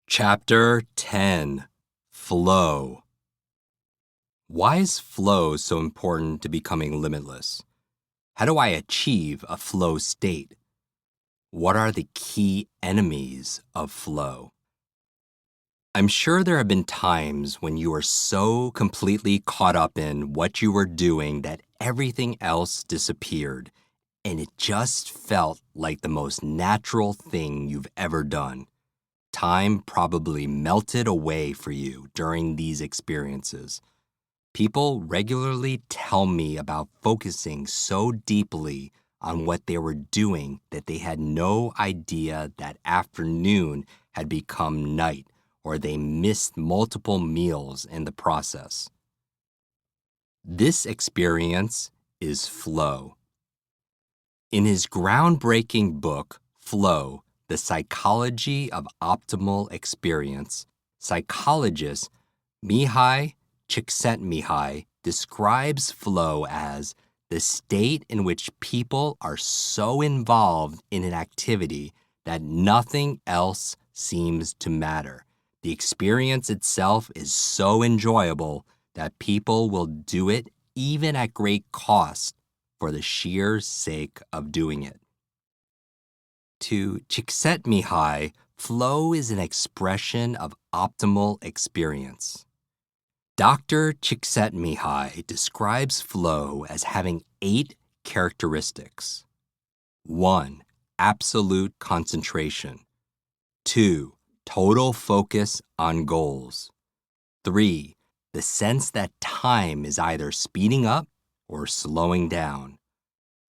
Chapter 10 Flow. Why is flow so important to becoming limitless? How do I achieve a flow state? What are the key enemies of flow? I'm sure there have been times when you were so completely caught up in what you were doing that everything else disappeared, and it just felt like the most natural thing you've ever done. Time probably melted away for you during these experiences. People regularly tell me about focusing so deeply on what they were doing that they had no idea that afternoon had become night, or they missed multiple meals in the process. This experience is flow. In his groundbreaking book, Flow, The Psychology of Optimal Experience, psychologist Mihai Csikszentmihalyi describes flow as the state in which people are so involved in an activity that nothing else seems to matter. The experience itself is so enjoyable that people will do it even at great cost for the sheer sake of doing it. To Csikszentmihalyi, flow is an expression of optimal experience. Dr. Csikszentmihalyi describes flow as having 8 characteristics. 1. Absolute concentration. 2. Total focus on goals. 3. The sense that time is either speeding up or slowing down.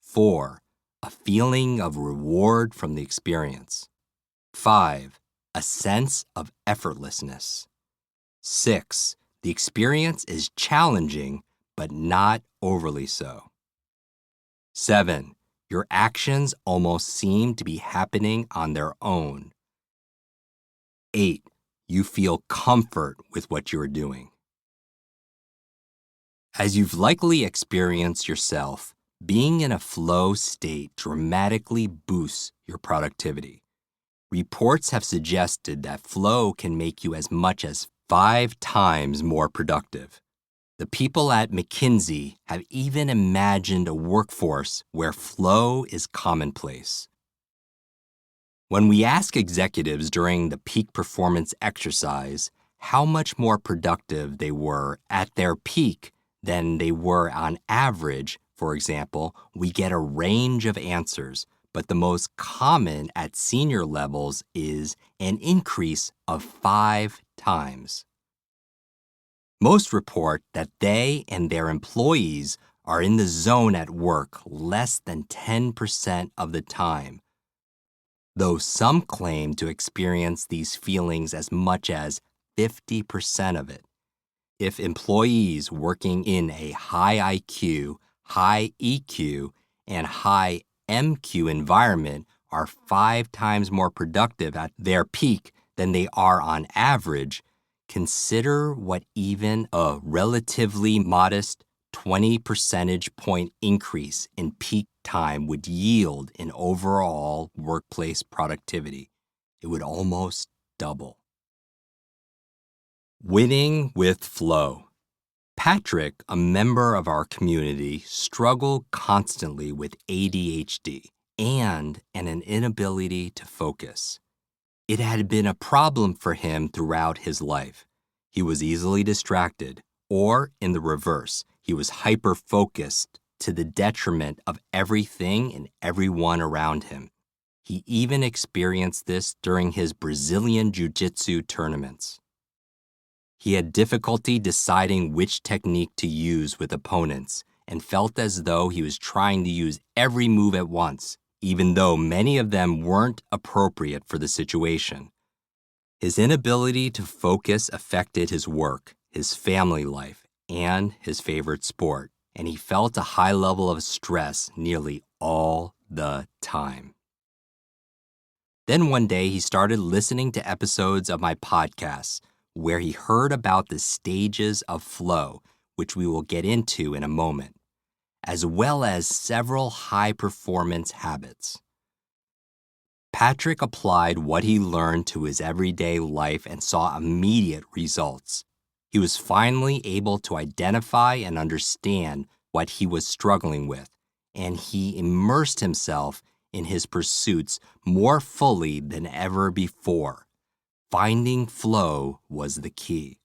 4. A feeling of reward from the experience. 5. A sense of effortlessness. 6. The experience is challenging, but not overly so. 7. Your actions almost seem to be happening on their own. 8. You feel comfort with what you are doing. As you've likely experienced yourself, being in a flow state dramatically boosts your productivity. Reports have suggested that flow can make you as much as 5 times more productive. The people at McKinsey have even imagined a workforce where flow is commonplace. When we ask executives during the peak performance exercise how much more productive they were at their peak than they were on average, for example, we get a range of answers, but the most common at senior levels is an increase of 5 times. Most report that they and their employees are in the zone at work less than 10% of the time, though some claim to experience these feelings as much as 50% of it. If employees working in a high IQ, high EQ, and high MQ environment are 5 times more productive at their peak than they are on average, consider what even a relatively modest 20 percentage point increase in peak time would yield in overall workplace productivity. It would almost double. Winning with flow. Patrick, a member of our community, struggled constantly with ADHD and an inability to focus. It had been a problem for him throughout his life. He was easily distracted, or in the reverse, he was hyper-focused to the detriment of everything and everyone around him. He even experienced this during his Brazilian Jiu-Jitsu tournaments. He had difficulty deciding which technique to use with opponents and felt as though he was trying to use every move at once, even though many of them weren't appropriate for the situation. His inability to focus affected his work, his family life, and his favorite sport, and he felt a high level of stress nearly all the time. Then one day he started listening to episodes of my podcasts, where he heard about the stages of flow, which we will get into in a moment, as well as several high-performance habits. Patrick applied what he learned to his everyday life and saw immediate results. He was finally able to identify and understand what he was struggling with, and he immersed himself in his pursuits more fully than ever before. Finding flow was the key.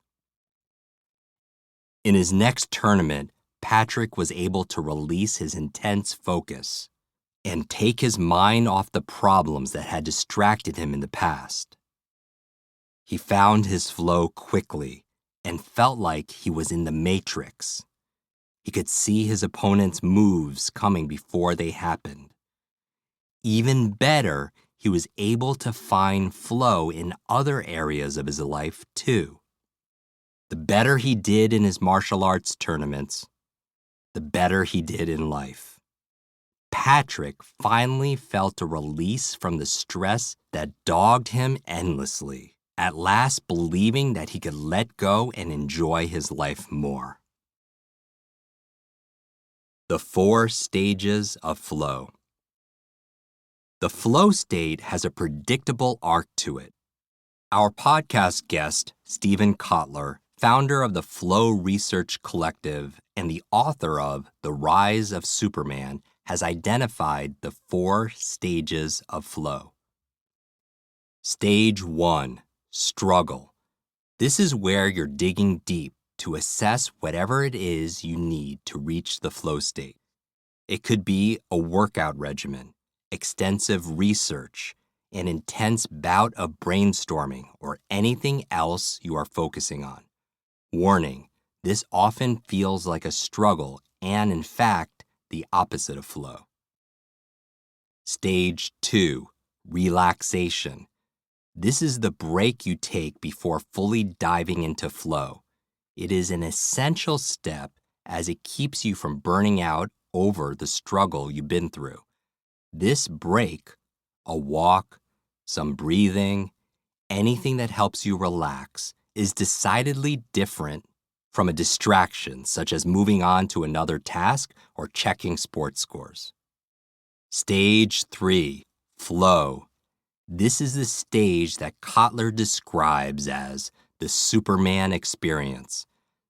In his next tournament, Patrick was able to release his intense focus and take his mind off the problems that had distracted him in the past. He found his flow quickly and felt like he was in the Matrix. He could see his opponent's moves coming before they happened. Even better, he was able to find flow in other areas of his life too. The better he did in his martial arts tournaments, the better he did in life. Patrick finally felt a release from the stress that dogged him endlessly, at last believing that he could let go and enjoy his life more. The 4 stages of flow. The flow state has a predictable arc to it. Our podcast guest, Stephen Kotler, founder of the Flow Research Collective and the author of The Rise of Superman, has identified the 4 stages of flow. Stage 1, struggle. This is where you're digging deep to assess whatever it is you need to reach the flow state. It could be a workout regimen, extensive research, an intense bout of brainstorming, or anything else you are focusing on. Warning, this often feels like a struggle and, in fact, the opposite of flow. Stage 2, relaxation. This is the break you take before fully diving into flow. It is an essential step as it keeps you from burning out over the struggle you've been through. This break, a walk, some breathing, anything that helps you relax, is decidedly different from a distraction such as moving on to another task or checking sports scores. Stage 3, flow. This is the stage that Kotler describes as the Superman experience.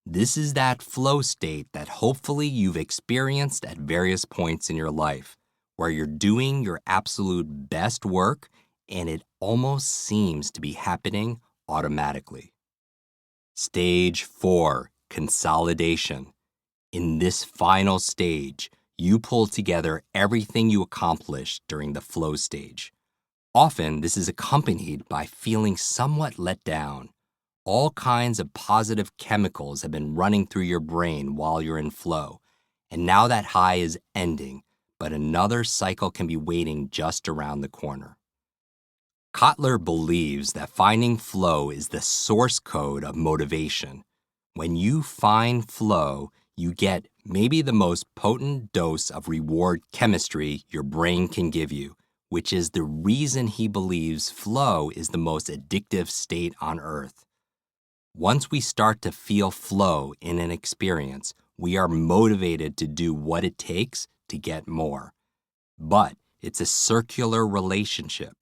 This is that flow state that hopefully you've experienced at various points in your life, where you're doing your absolute best work and it almost seems to be happening automatically. Stage 4, consolidation. In this final stage, you pull together everything you accomplished during the flow stage. Often, this is accompanied by feeling somewhat let down. All kinds of positive chemicals have been running through your brain while you're in flow, and now that high is ending, but another cycle can be waiting just around the corner. Kotler believes that finding flow is the source code of motivation. When you find flow, you get maybe the most potent dose of reward chemistry your brain can give you, which is the reason he believes flow is the most addictive state on earth. Once we start to feel flow in an experience, we are motivated to do what it takes to get more. But it's a circular relationship.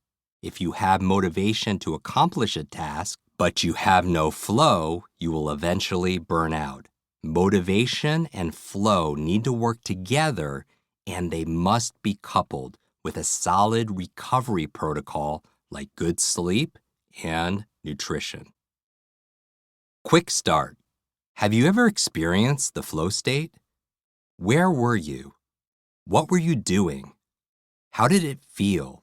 If you have motivation to accomplish a task, but you have no flow, you will eventually burn out. Motivation and flow need to work together, and they must be coupled with a solid recovery protocol like good sleep and nutrition. Quick start. Have you ever experienced the flow state? Where were you? What were you doing? How did it feel?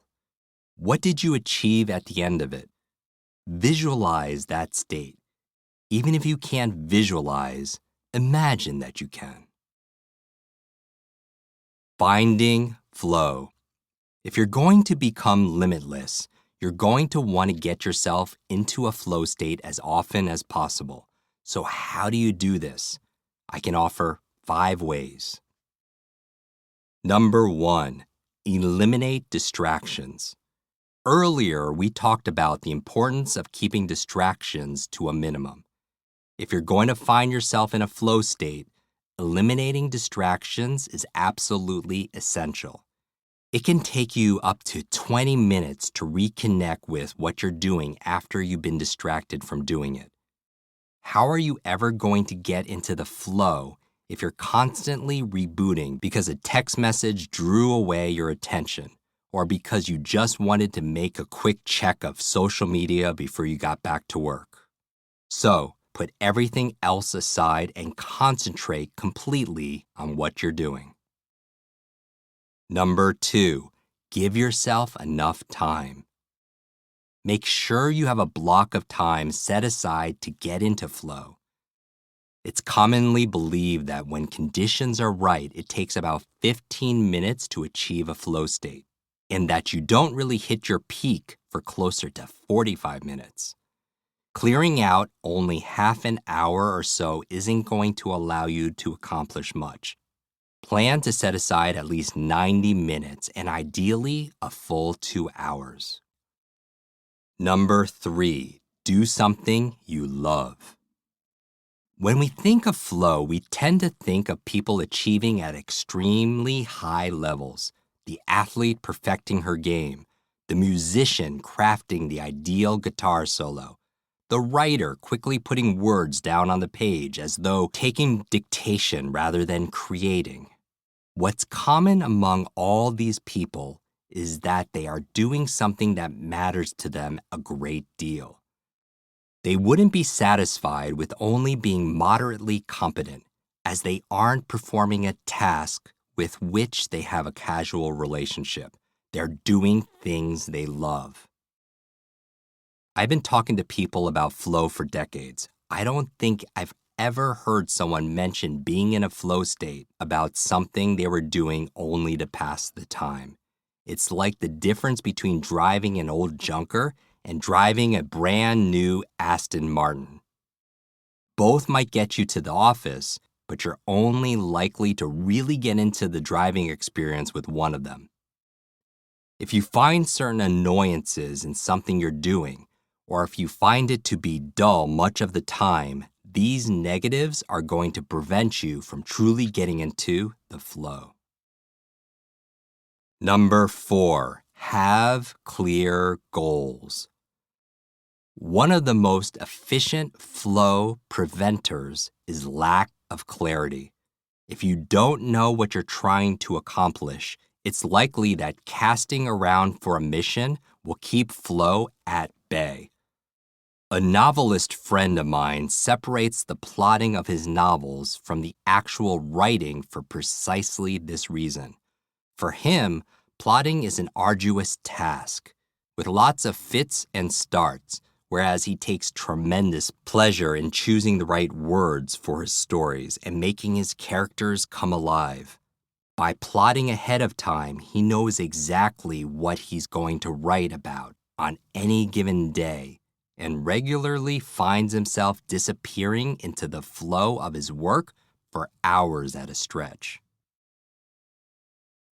What did you achieve at the end of it? Visualize that state. Even if you can't visualize, imagine that you can. Finding flow. If you're going to become limitless, you're going to want to get yourself into a flow state as often as possible. So how do you do this? I can offer 5 ways. Number 1, eliminate distractions. Earlier, we talked about the importance of keeping distractions to a minimum. If you're going to find yourself in a flow state, eliminating distractions is absolutely essential. It can take you up to 20 minutes to reconnect with what you're doing after you've been distracted from doing it. How are you ever going to get into the flow if you're constantly rebooting because a text message drew away your attention, or because you just wanted to make a quick check of social media before you got back to work? So, put everything else aside and concentrate completely on what you're doing. Number 2, give yourself enough time. Make sure you have a block of time set aside to get into flow. It's commonly believed that when conditions are right, it takes about 15 minutes to achieve a flow state, and that you don't really hit your peak for closer to 45 minutes. Clearing out only half an hour or so isn't going to allow you to accomplish much. Plan to set aside at least 90 minutes and ideally a full 2 hours. Number 3, do something you love. When we think of flow, we tend to think of people achieving at extremely high levels, the athlete perfecting her game, the musician crafting the ideal guitar solo, the writer quickly putting words down on the page as though taking dictation rather than creating. What's common among all these people is that they are doing something that matters to them a great deal. They wouldn't be satisfied with only being moderately competent, as they aren't performing a task with which they have a casual relationship. They're doing things they love. I've been talking to people about flow for decades. I don't think I've ever heard someone mention being in a flow state about something they were doing only to pass the time. It's like the difference between driving an old junker and driving a brand new Aston Martin. Both might get you to the office, but you're only likely to really get into the driving experience with one of them. If you find certain annoyances in something you're doing, or if you find it to be dull much of the time, these negatives are going to prevent you from truly getting into the flow. Number 4, have clear goals. One of the most efficient flow preventers is lack of clarity. If you don't know what you're trying to accomplish, it's likely that casting around for a mission will keep flow at bay. A novelist friend of mine separates the plotting of his novels from the actual writing for precisely this reason. For him, plotting is an arduous task, with lots of fits and starts, whereas he takes tremendous pleasure in choosing the right words for his stories and making his characters come alive. By plotting ahead of time, he knows exactly what he's going to write about on any given day, and regularly finds himself disappearing into the flow of his work for hours at a stretch.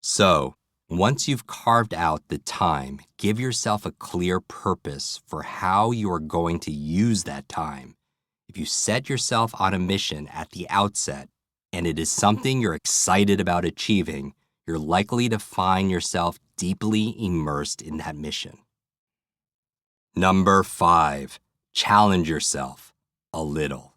So, once you've carved out the time, give yourself a clear purpose for how you are going to use that time. If you set yourself on a mission at the outset, and it is something you're excited about achieving, you're likely to find yourself deeply immersed in that mission. Number 5, challenge yourself a little.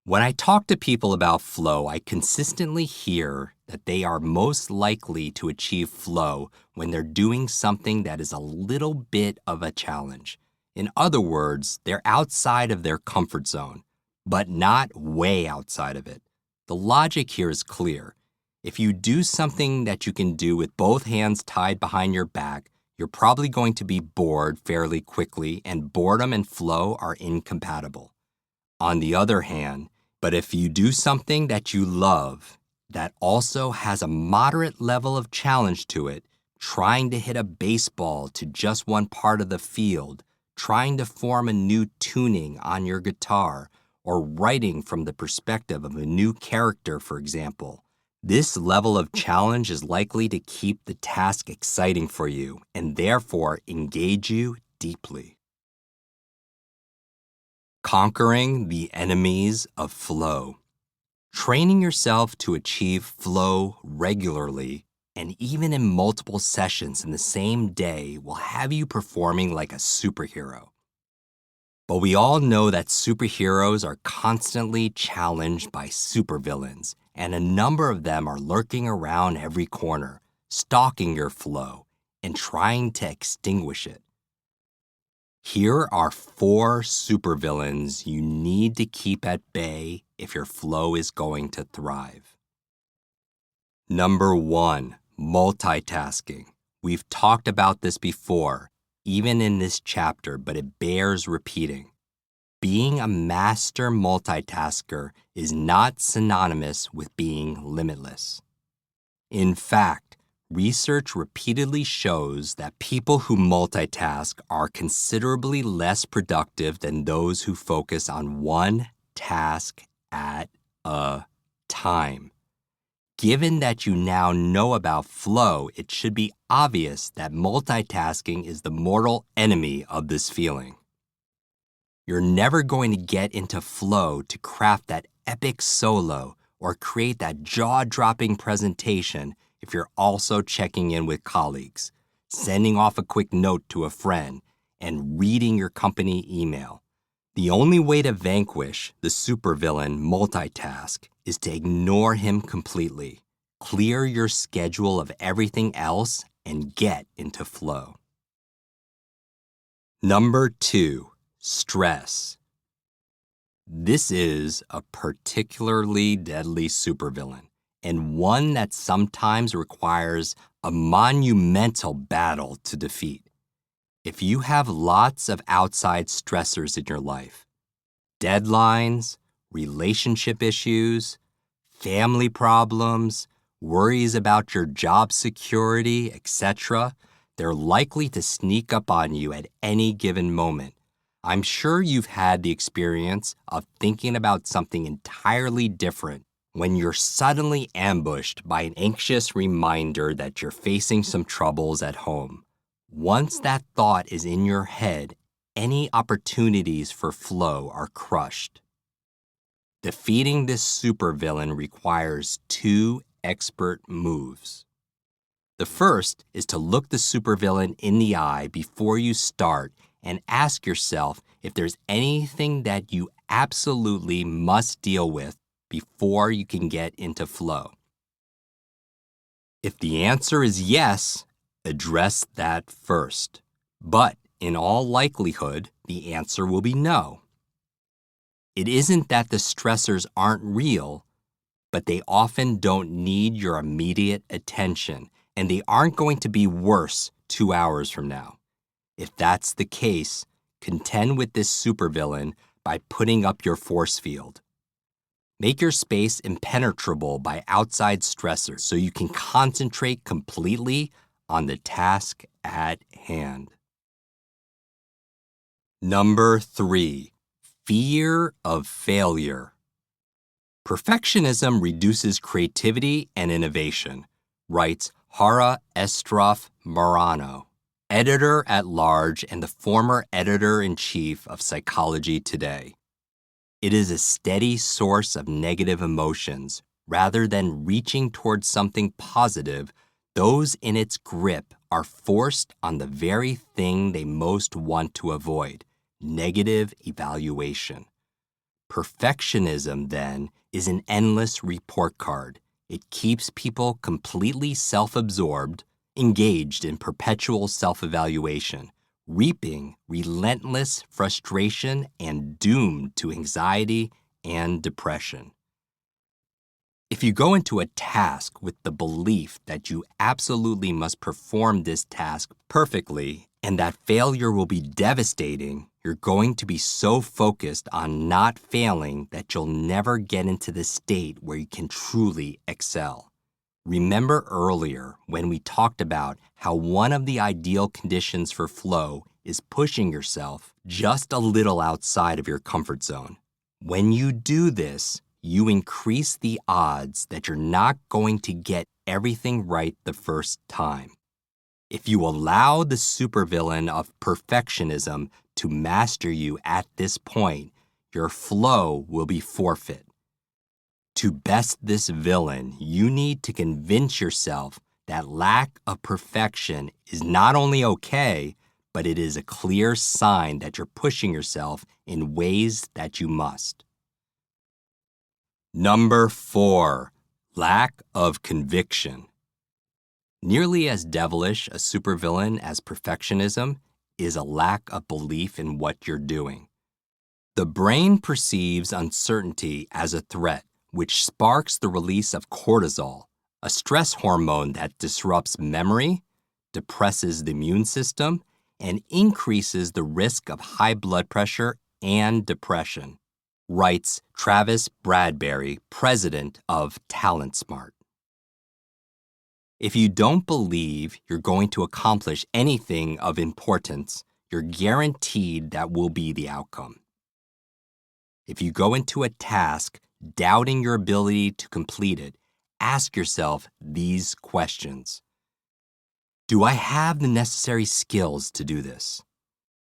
When I talk to people about flow, I consistently hear that they are most likely to achieve flow when they're doing something that is a little bit of a challenge. In other words, they're outside of their comfort zone, but not way outside of it. The logic here is clear. If you do something that you can do with both hands tied behind your back, you're probably going to be bored fairly quickly, and boredom and flow are incompatible. On the other hand, but if you do something that you love, that also has a moderate level of challenge to it, trying to hit a baseball to just one part of the field, trying to form a new tuning on your guitar, or writing from the perspective of a new character, for example, this level of challenge is likely to keep the task exciting for you and therefore engage you deeply. Conquering the enemies of flow. Training yourself to achieve flow regularly and even in multiple sessions in the same day will have you performing like a superhero. But we all know that superheroes are constantly challenged by supervillains, and a number of them are lurking around every corner, stalking your flow, and trying to extinguish it. Here are 4 supervillains you need to keep at bay if your flow is going to thrive. Number 1, multitasking. We've talked about this before, even in this chapter, but it bears repeating. Being a master multitasker is not synonymous with being limitless. In fact, research repeatedly shows that people who multitask are considerably less productive than those who focus on one task at a time. Given that you now know about flow, it should be obvious that multitasking is the mortal enemy of this feeling. You're never going to get into flow to craft that epic solo or create that jaw-dropping presentation if you're also checking in with colleagues, sending off a quick note to a friend, and reading your company email. The only way to vanquish the supervillain multitask is to ignore him completely, clear your schedule of everything else, and get into flow. Number 2. Stress. This is a particularly deadly supervillain, and one that sometimes requires a monumental battle to defeat. If you have lots of outside stressors in your life, deadlines, relationship issues, family problems, worries about your job security, etc., they're likely to sneak up on you at any given moment. I'm sure you've had the experience of thinking about something entirely different when you're suddenly ambushed by an anxious reminder that you're facing some troubles at home. Once that thought is in your head, any opportunities for flow are crushed. Defeating this supervillain requires 2 expert moves. The first is to look the supervillain in the eye before you start and ask yourself if there's anything that you absolutely must deal with before you can get into flow. If the answer is yes, address that first. But in all likelihood, the answer will be no. It isn't that the stressors aren't real, but they often don't need your immediate attention, and they aren't going to be worse 2 hours from now. If that's the case, contend with this supervillain by putting up your force field. Make your space impenetrable by outside stressors so you can concentrate completely on the task at hand. Number 3, fear of failure. Perfectionism reduces creativity and innovation, writes Hara Estroff Marano, editor-at-large and the former editor-in-chief of Psychology Today. It is a steady source of negative emotions. Rather than reaching towards something positive, those in its grip are forced on the very thing they most want to avoid, negative evaluation. Perfectionism, then, is an endless report card. It keeps people completely self-absorbed, engaged in perpetual self-evaluation, reaping relentless frustration and doomed to anxiety and depression. If you go into a task with the belief that you absolutely must perform this task perfectly and that failure will be devastating, you're going to be so focused on not failing that you'll never get into the state where you can truly excel. Remember earlier when we talked about how one of the ideal conditions for flow is pushing yourself just a little outside of your comfort zone. When you do this, you increase the odds that you're not going to get everything right the first time. If you allow the supervillain of perfectionism to master you at this point, your flow will be forfeit. To best this villain, you need to convince yourself that lack of perfection is not only okay, but it is a clear sign that you're pushing yourself in ways that you must. Number 4, lack of conviction. Nearly as devilish a supervillain as perfectionism is a lack of belief in what you're doing. The brain perceives uncertainty as a threat, which sparks the release of cortisol, a stress hormone that disrupts memory, depresses the immune system, and increases the risk of high blood pressure and depression, writes Travis Bradberry, president of TalentSmart. If you don't believe you're going to accomplish anything of importance, you're guaranteed that will be the outcome. If you go into a task doubting your ability to complete it, ask yourself these questions. Do I have the necessary skills to do this?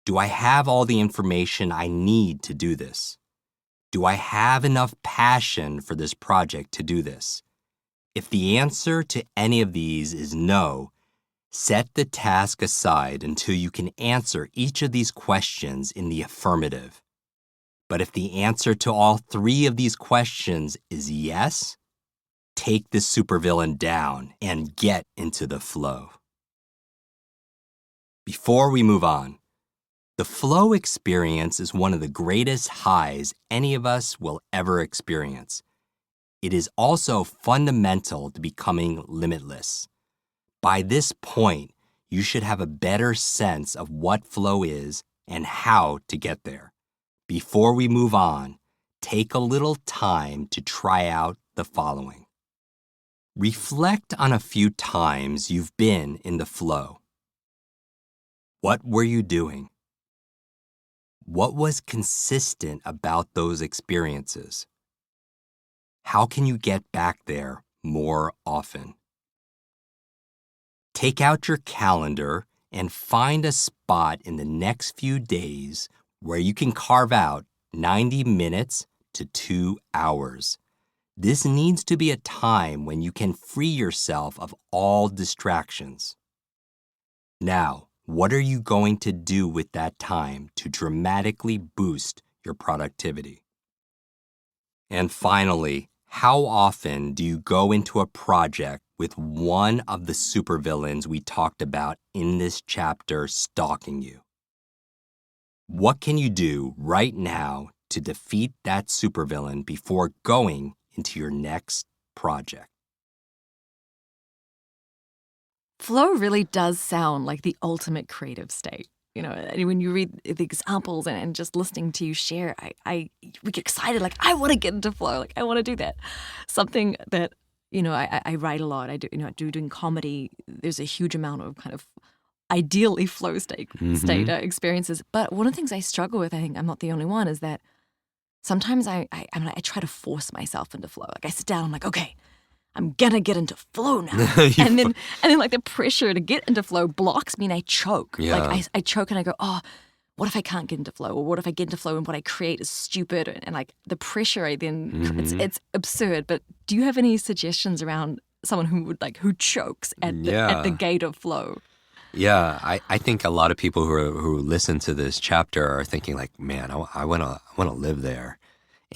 Do I have all the information I need to do this? Do I have enough passion for this project to do this? If the answer to any of these is no, set the task aside until you can answer each of these questions in the affirmative. But if the answer to all 3 of these questions is yes, take the supervillain down and get into the flow. Before we move on, the flow experience is one of the greatest highs any of us will ever experience. It is also fundamental to becoming limitless. By this point, you should have a better sense of what flow is and how to get there. Before we move on, take a little time to try out the following. Reflect on a few times you've been in the flow. What were you doing? What was consistent about those experiences? How can you get back there more often? Take out your calendar and find a spot in the next few days where you can carve out 90 minutes to 2 hours. This needs to be a time when you can free yourself of all distractions. Now, what are you going to do with that time to dramatically boost your productivity? And finally, how often do you go into a project with one of the supervillains we talked about in this chapter stalking you? What can you do right now to defeat that supervillain before going into your next project? Flow really does sound like the ultimate creative state. You know, and when you read the examples and just listening to you share, we get excited, like, I want to get into flow, like, I want to do that. Something that, I write a lot, I do doing comedy, there's a huge amount of kind of ideally flow state experiences. But one of the things I struggle with, I think I'm not the only one, is that sometimes I try to force myself into flow. Like, I sit down, I'm like, okay, I'm gonna get into flow now. and then like the pressure to get into flow blocks me and I choke. Yeah. Like I choke and I go, oh, what if I can't get into flow? Or what if I get into flow and what I create is stupid? And like the pressure I then, it's absurd. But do you have any suggestions around someone who chokes at the gate of flow? Yeah, I think a lot of people who listen to this chapter are thinking like, man, I wanna live there.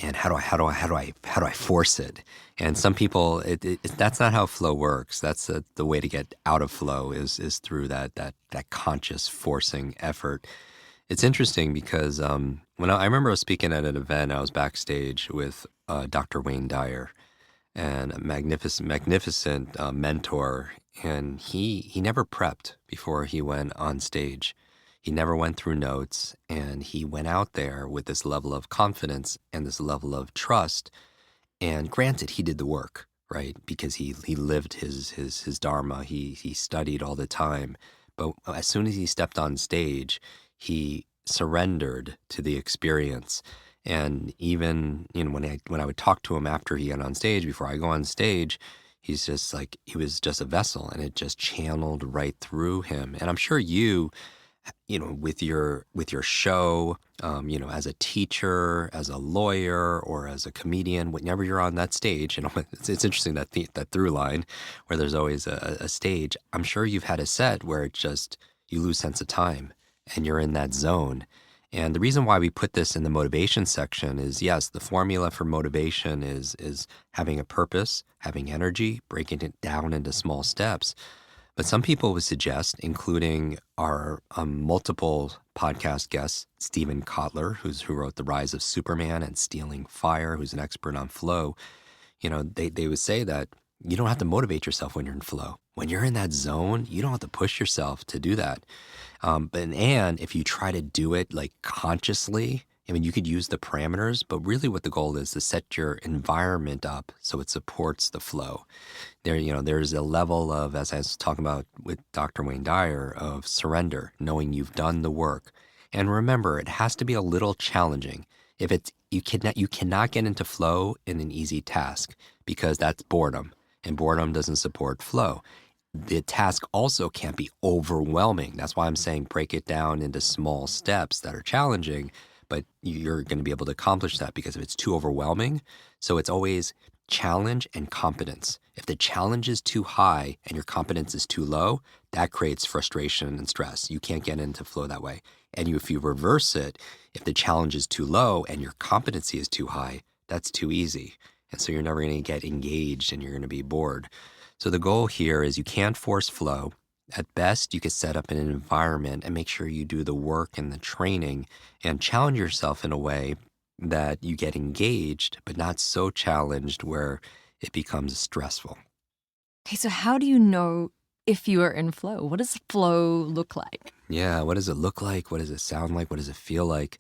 And how do I force it? And some people, that's not how flow works. That's the way to get out of flow is through that conscious forcing effort. It's interesting because when I remember I was speaking at an event, I was backstage with Dr. Wayne Dyer, and a magnificent mentor, and he never prepped before he went on stage. He never went through notes, and he went out there with this level of confidence and this level of trust. And granted, he did the work, right? Because he lived his dharma. He studied all the time. But as soon as he stepped on stage, he surrendered to the experience. And even when I would talk to him after he got on stage, before I go on stage, he's just like, he was just a vessel, and it just channeled right through him. And I'm sure you with your show, as a teacher, as a lawyer, or as a comedian. Whenever you're on that stage, it's interesting that through line where there's always a stage. I'm sure you've had a set where it just you lose sense of time and you're in that zone. And the reason why we put this in the motivation section is, yes, the formula for motivation is having a purpose, having energy, breaking it down into small steps. But some people would suggest, including our multiple podcast guests, Stephen Kotler, who wrote The Rise of Superman, and Stealing Fire, who's an expert on flow, they would say that you don't have to motivate yourself when you're in flow. When you're in that zone, you don't have to push yourself to do that. And if you try to do it like consciously, you could use the parameters, but really what the goal is to set your environment up so it supports the flow. There's a level of, as I was talking about with Dr. Wayne Dyer, of surrender, knowing you've done the work. And remember, it has to be a little challenging. If you cannot get into flow in an easy task because that's boredom, and boredom doesn't support flow. The task also can't be overwhelming. That's why I'm saying break it down into small steps that are challenging, but you're going to be able to accomplish that, because if it's too overwhelming, so it's always challenge and competence. If the challenge is too high and your competence is too low, that creates frustration and stress. You can't get into flow that way. And if you reverse it, if the challenge is too low and your competency is too high, that's too easy. And so you're never going to get engaged and you're going to be bored. So the goal here is you can't force flow. At best, you could set up an environment and make sure you do the work and the training and challenge yourself in a way that you get engaged, but not so challenged where it becomes stressful. Okay, so how do you know if you are in flow? What does flow look like? Yeah, what does it look like? What does it sound like? What does it feel like?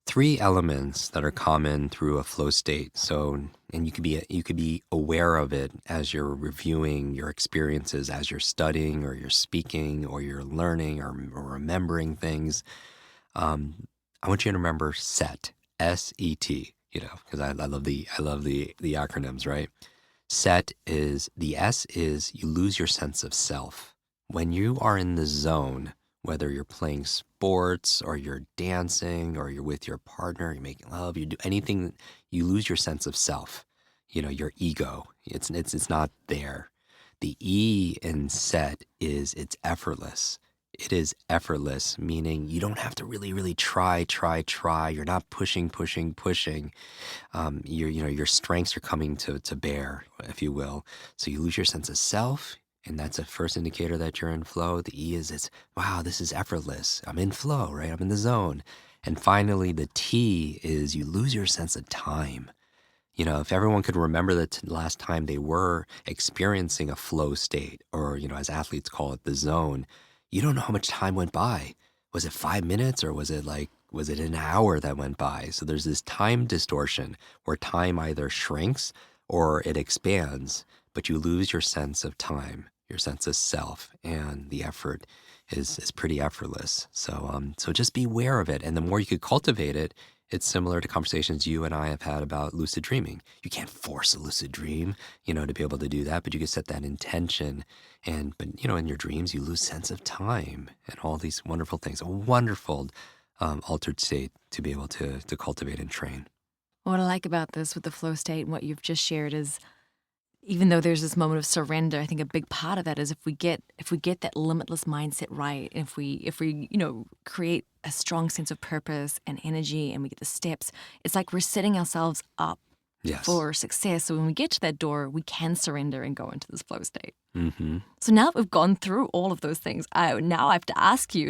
3 elements that are common through a flow state. So, and you could be aware of it as you're reviewing your experiences, as you're studying or you're speaking or you're learning or remembering things. I want you to remember SET, S-E-T, because I love the acronyms, right? SET is, the S is you lose your sense of self. When you are in the zone, whether you're playing sports or you're dancing or you're with your partner, you're making love, you do anything, you lose your sense of self, your ego. It's not there. The E in SET is it's effortless. It is effortless, meaning you don't have to really, really try. You're not pushing. Your strengths are coming to bear, if you will. So you lose your sense of self. And that's a first indicator that you're in flow. The E is wow, this is effortless. I'm in flow, right? I'm in the zone. And finally, the T is you lose your sense of time. If everyone could remember the last time they were experiencing a flow state, or, as athletes call it, the zone, you don't know how much time went by. Was it 5 minutes or was it an hour that went by? So there's this time distortion where time either shrinks or it expands, but you lose your sense of time, your sense of self, and the effort is pretty effortless. So just be aware of it. And the more you could cultivate it, it's similar to conversations you and I have had about lucid dreaming. You can't force a lucid dream, to be able to do that, but you can set that intention. But in your dreams, you lose sense of time and all these wonderful things, a wonderful altered state to be able to cultivate and train. What I like about this with the flow state and what you've just shared is, even though there's this moment of surrender, I think a big part of that is if we get that limitless mindset right, if we create a strong sense of purpose and energy, and we get the steps, it's like we're setting ourselves up for success. So when we get to that door, we can surrender and go into this flow state. Mm-hmm. So now that we've gone through all of those things, I have to ask you,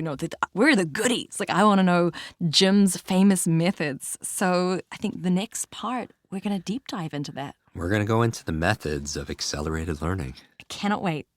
where are the goodies? Like, I want to know Jim's famous methods. So I think the next part, we're going to deep dive into that. We're going to go into the methods of accelerated learning. I cannot wait.